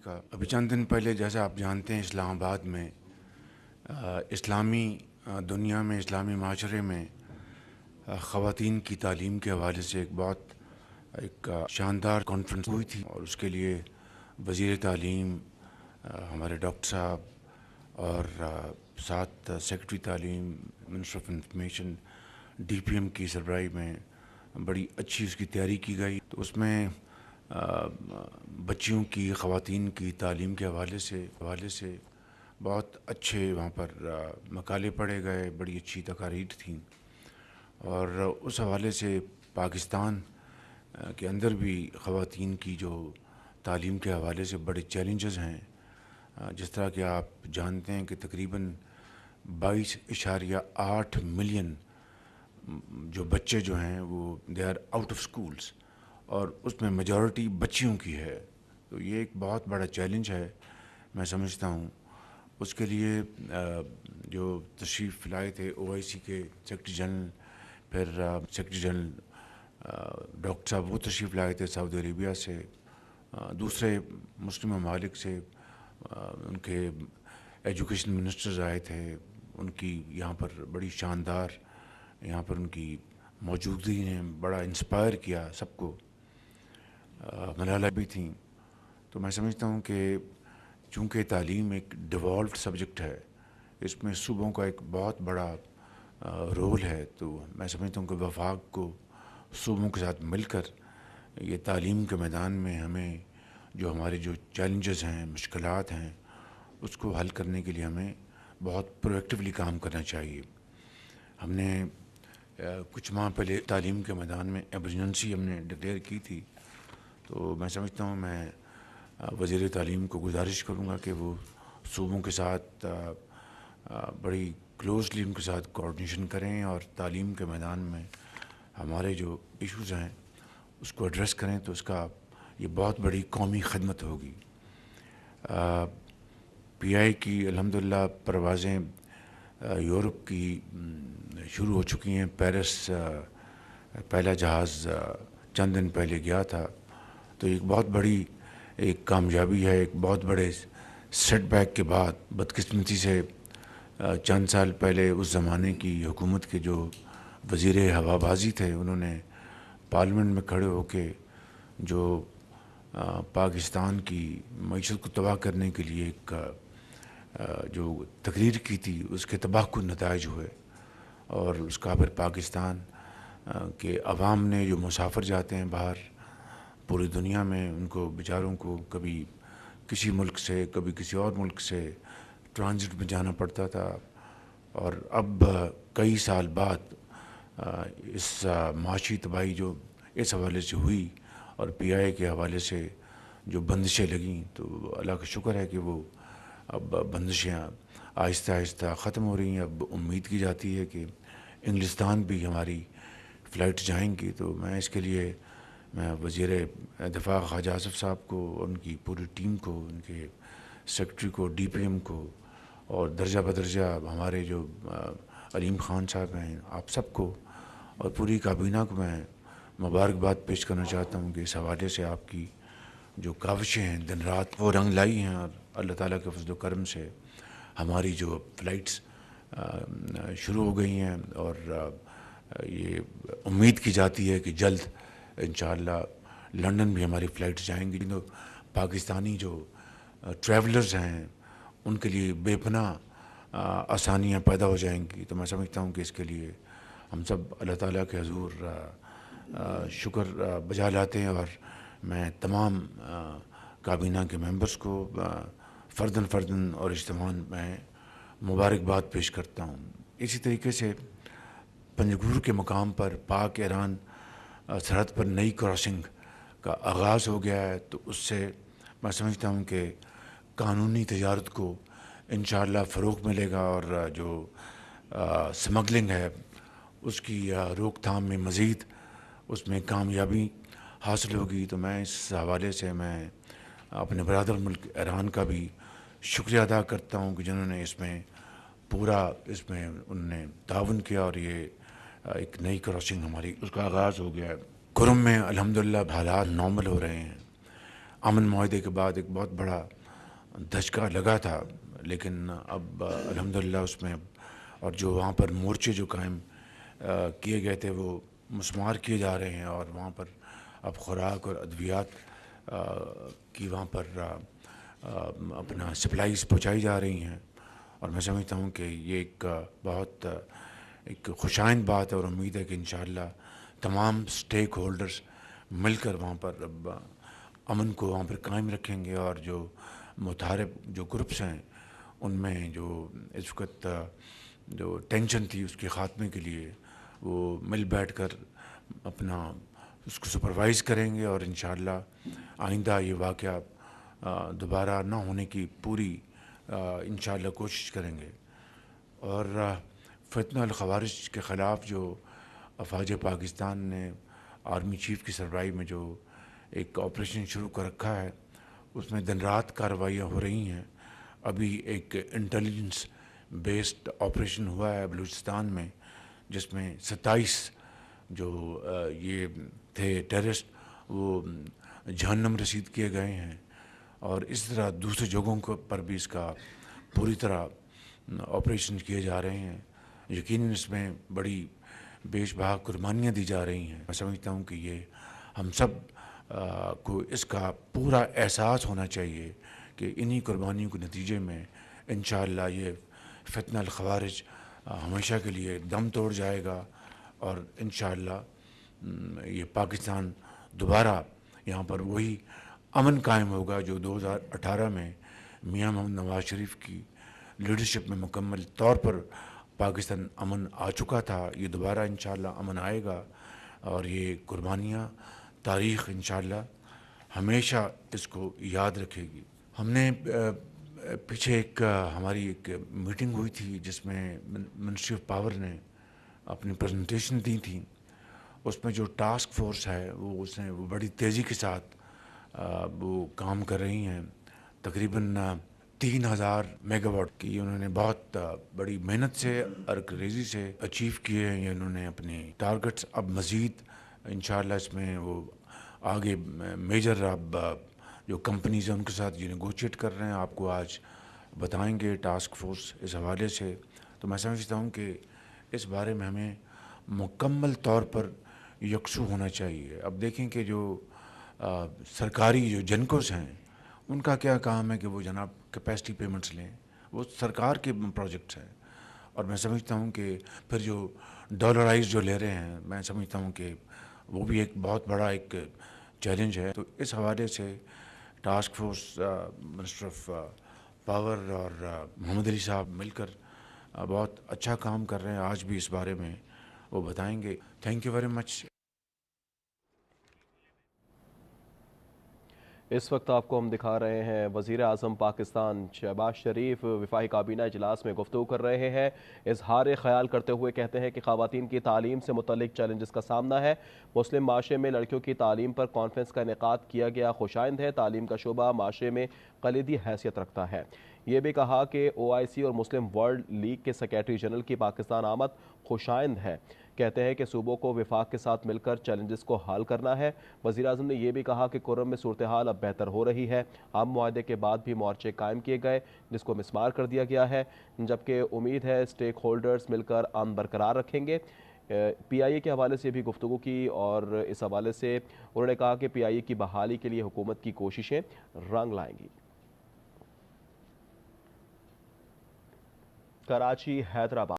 کا ابھی چند دن پہلے جیسا آپ جانتے ہیں اسلام آباد میں اسلامی دنیا میں اسلامی معاشرے میں خواتین کی تعلیم کے حوالے سے ایک شاندار کانفرنس ہوئی تھی، اور اس کے لیے وزیر تعلیم ہمارے ڈاکٹر صاحب اور ساتھ سیکرٹری تعلیم minister of information D P M کی سربراہی میں بڑی اچھی اس کی تیاری کی گئی۔ تو اس میں بچیوں کی خواتین کی تعلیم کے حوالے سے بہت اچھے وہاں پر مقالے پڑھے گئے، بڑی اچھی تقاریر تھیں، اور اس حوالے سے پاکستان کے اندر بھی خواتین کی جو تعلیم کے حوالے سے بڑے چیلنجز ہیں، جس طرح کہ آپ جانتے ہیں کہ تقریباً 22.8 ملین جو بچے جو ہیں وہ they are out of schools, اور اس میں میجورٹی بچیوں کی ہے۔ تو یہ ایک بہت بڑا چیلنج ہے میں سمجھتا ہوں۔ اس کے لیے جو تشریف لائے تھے او آئی سی کے سیکرٹری جنرل، پھر سیکرٹری جنرل ڈاکٹر صاحب وہ تشریف لائے تھے سعودی عربیہ سے، دوسرے مسلم ممالک سے ان کے ایجوکیشن منسٹرز آئے تھے، ان کی یہاں پر بڑی شاندار یہاں پر ان کی موجودگی نے بڑا انسپائر کیا سب کو، ملالہ بھی تھیں۔ تو میں سمجھتا ہوں کہ چونکہ تعلیم ایک ڈیوالوڈ سبجیکٹ ہے، اس میں صوبوں کا ایک بہت بڑا رول ہے، تو میں سمجھتا ہوں کہ وفاق کو صوبوں کے ساتھ مل کر یہ تعلیم کے میدان میں ہمیں جو ہمارے جو چیلنجز ہیں، مشکلات ہیں، اس کو حل کرنے کے لیے ہمیں بہت پرویکٹیولی کام کرنا چاہیے۔ ہم نے کچھ ماہ پہلے تعلیم کے میدان میں ایمرجنسی ہم نے ڈکلیئر کی تھی، تو میں سمجھتا ہوں میں وزیر تعلیم کو گزارش کروں گا کہ وہ صوبوں کے ساتھ بڑی کلوزلی ان کے ساتھ کوآرڈینیشن کریں، اور تعلیم کے میدان میں ہمارے جو ایشوز ہیں اس کو ایڈریس کریں، تو اس کا یہ بہت بڑی قومی خدمت ہوگی۔ پی آئی کی الحمدللہ پروازیں یورپ کی شروع ہو چکی ہیں۔ پیرس پہلا جہاز چند دن پہلے گیا تھا، تو ایک بہت بڑی ایک کامیابی ہے۔ ایک بہت بڑے سیٹ بیک کے بعد بدقسمتی سے چند سال پہلے اس زمانے کی حکومت کے جو وزیر ہوا بازی تھے، انہوں نے پارلیمنٹ میں کھڑے ہو کے جو پاکستان کی معیشت کو تباہ کرنے کے لیے ایک جو تقریر کی تھی، اس کے تباہ کن نتائج ہوئے، اور اس کا پھر پاکستان کے عوام نے جو مسافر جاتے ہیں باہر پوری دنیا میں، ان کو بیچاروں کو کبھی کسی ملک سے کبھی کسی اور ملک سے ٹرانزٹ میں جانا پڑتا تھا، اور اب کئی سال بعد اس معاشی تباہی جو اس حوالے سے ہوئی اور پی آئی کے حوالے سے جو بندشیں لگیں، تو اللہ کا شکر ہے کہ وہ اب بندشیں آہستہ آہستہ ختم ہو رہی ہیں۔ اب امید کی جاتی ہے کہ انگلستان بھی ہماری فلائٹ جائیں گی۔ تو میں اس کے لیے میں وزیر دفاع خواجہ آصف صاحب کو، ان کی پوری ٹیم کو، ان کے سیکرٹری کو، ڈی پی ایم کو، اور درجہ بدرجہ ہمارے جو علیم خان صاحب ہیں، آپ سب کو اور پوری کابینہ کو میں مبارکباد پیش کرنا چاہتا ہوں کہ اس حوالے سے آپ کی جو کاوشیں ہیں دن رات وہ رنگ لائی ہیں، اور اللہ تعالیٰ کے فضل و کرم سے ہماری جو فلائٹس شروع ہو گئی ہیں، اور یہ امید کی جاتی ہے کہ جلد انشاءاللہ لنڈن بھی ہماری فلائٹس جائیں گی۔ تو پاکستانی جو ٹریولرز ہیں ان کے لیے بے پناہ آسانیاں پیدا ہو جائیں گی۔ تو میں سمجھتا ہوں کہ اس کے لیے ہم سب اللہ تعالیٰ کے حضور شکر بجا لاتے ہیں، اور میں تمام کابینہ کے ممبرز کو فرداً اور اجتماعاً میں مبارکباد پیش کرتا ہوں۔ اسی طریقے سے پنجگور کے مقام پر پاک ایران سرحد پر نئی کراسنگ کا آغاز ہو گیا ہے، تو اس سے میں سمجھتا ہوں کہ قانونی تجارت کو انشاءاللہ فروغ ملے گا، اور جو سمگلنگ ہے اس کی روک تھام میں مزید اس میں کامیابی حاصل ہوگی۔ تو میں اس حوالے سے میں اپنے برادر ملک ایران کا بھی شکریہ ادا کرتا ہوں کہ جنہوں نے اس میں انہوں نے تعاون کیا، اور یہ ایک نئی کراسنگ ہماری اس کا آغاز ہو گیا ہے۔ کرم میں الحمدللہ حالات نارمل ہو رہے ہیں۔ امن معاہدے کے بعد ایک بہت بڑا دھچکا لگا تھا، لیکن اب الحمدللہ اس میں اور جو وہاں پر مورچے جو قائم کیے گئے تھے وہ مسمار کیے جا رہے ہیں، اور وہاں پر اب خوراک اور ادویات کی وہاں پر اپنا سپلائیز پہنچائی جا رہی ہیں، اور میں سمجھتا ہوں کہ یہ ایک بہت ایک خوشائند بات ہے، اور امید ہے کہ انشاءاللہ تمام سٹیک ہولڈرز مل کر وہاں پر اب امن کو وہاں پر قائم رکھیں گے، اور جو متحارب جو گروپس ہیں ان میں جو اس وقت جو ٹینشن تھی اس کے خاتمے کے لیے وہ مل بیٹھ کر اپنا اس کو سپروائز کریں گے، اور انشاءاللہ آئندہ یہ واقعہ دوبارہ نہ ہونے کی پوری انشاءاللہ کوشش کریں گے۔ اور فتنہ الخوارج کے خلاف جو افواج پاکستان نے آرمی چیف کی سربراہی میں جو ایک آپریشن شروع کر رکھا ہے، اس میں دن رات کارروائیاں ہو رہی ہیں۔ ابھی ایک انٹیلیجنس بیسڈ آپریشن ہوا ہے بلوچستان میں، جس میں 27 جو یہ تھے ٹیررسٹ وہ جہنم رسید کیے گئے ہیں، اور اس طرح دوسرے جگہوں پر بھی اس کا پوری طرح آپریشن کیے جا رہے ہیں۔ یقیناً اس میں بڑی بیش بہا قربانیاں دی جا رہی ہیں۔ میں سمجھتا ہوں کہ یہ ہم سب کو اس کا پورا احساس ہونا چاہیے کہ انہی قربانیوں کے نتیجے میں انشاءاللہ یہ فتنہ الخوارج ہمیشہ کے لیے دم توڑ جائے گا، اور انشاءاللہ یہ پاکستان دوبارہ یہاں پر وہی امن قائم ہوگا جو 2018 میں میاں محمد نواز شریف کی لیڈرشپ میں مکمل طور پر پاکستان امن آ چکا تھا۔ یہ دوبارہ انشاءاللہ امن آئے گا، اور یہ قربانیاں تاریخ انشاءاللہ ہمیشہ اس کو یاد رکھے گی۔ ہم نے پیچھے ایک ہماری ایک میٹنگ ہوئی تھی جس میں منسٹری آف پاور نے اپنی پریزنٹیشن دی تھی۔ اس میں جو ٹاسک فورس ہے وہ بڑی تیزی کے ساتھ وہ کام کر رہی ہیں۔ تقریباً 3000 میگا واٹ کی انہوں نے بہت بڑی محنت سے ارکریزی سے اچیو کیے ہیں یہ انہوں نے اپنے ٹارگٹس۔ اب مزید انشاءاللہ اس میں وہ آگے میجر اب جو کمپنیز ہیں ان کے ساتھ یہ نیگوشیٹ کر رہے ہیں، آپ کو آج بتائیں گے ٹاسک فورس اس حوالے سے۔ تو میں سمجھتا ہوں کہ اس بارے میں ہمیں مکمل طور پر یکسو ہونا چاہیے۔ اب دیکھیں کہ جو سرکاری جو جنکوز ہیں ان کا کیا کام ہے کہ وہ جناب کیپیسٹی پیمنٹس لیں، وہ سرکار کے پروجیکٹس ہیں، اور میں سمجھتا ہوں کہ پھر جو ڈالرائز جو لے رہے ہیں میں سمجھتا ہوں کہ وہ بھی ایک بہت بڑا ایک چیلنج ہے۔ تو اس حوالے سے task force minister of power اور محمد علی صاحب مل کر بہت اچھا کام کر رہے ہیں، آج بھی اس بارے میں وہ بتائیں گے۔ Thank you very much. اس وقت آپ کو ہم دکھا رہے ہیں وزیر اعظم پاکستان شہباز شریف وفاقی کابینہ اجلاس میں گفتگو کر رہے ہیں، اظہار خیال کرتے ہوئے کہتے ہیں کہ خواتین کی تعلیم سے متعلق چیلنجز کا سامنا ہے۔ مسلم معاشرے میں لڑکیوں کی تعلیم پر کانفرنس کا انعقاد کیا گیا، خوشائند ہے۔ تعلیم کا شعبہ معاشرے میں کلیدی حیثیت رکھتا ہے۔ یہ بھی کہا کہ OIC اور مسلم ورلڈ لیگ کے سیکریٹری جنرل کی پاکستان آمد خوشائند ہے۔ کہتے ہیں کہ صوبوں کو وفاق کے ساتھ مل کر چیلنجز کو حل کرنا ہے۔ وزیر اعظم نے یہ بھی کہا کہ کرم میں صورتحال اب بہتر ہو رہی ہے، عام معاہدے کے بعد بھی مورچے قائم کیے گئے جس کو مسمار کر دیا گیا ہے، جبکہ امید ہے اسٹیک ہولڈرز مل کر امن برقرار رکھیں گے۔ PIA کے حوالے سے بھی گفتگو کی، اور اس حوالے سے انہوں نے کہا کہ PIA کی بحالی کے لیے حکومت کی کوششیں رنگ لائیں گی۔ کراچی حیدرآباد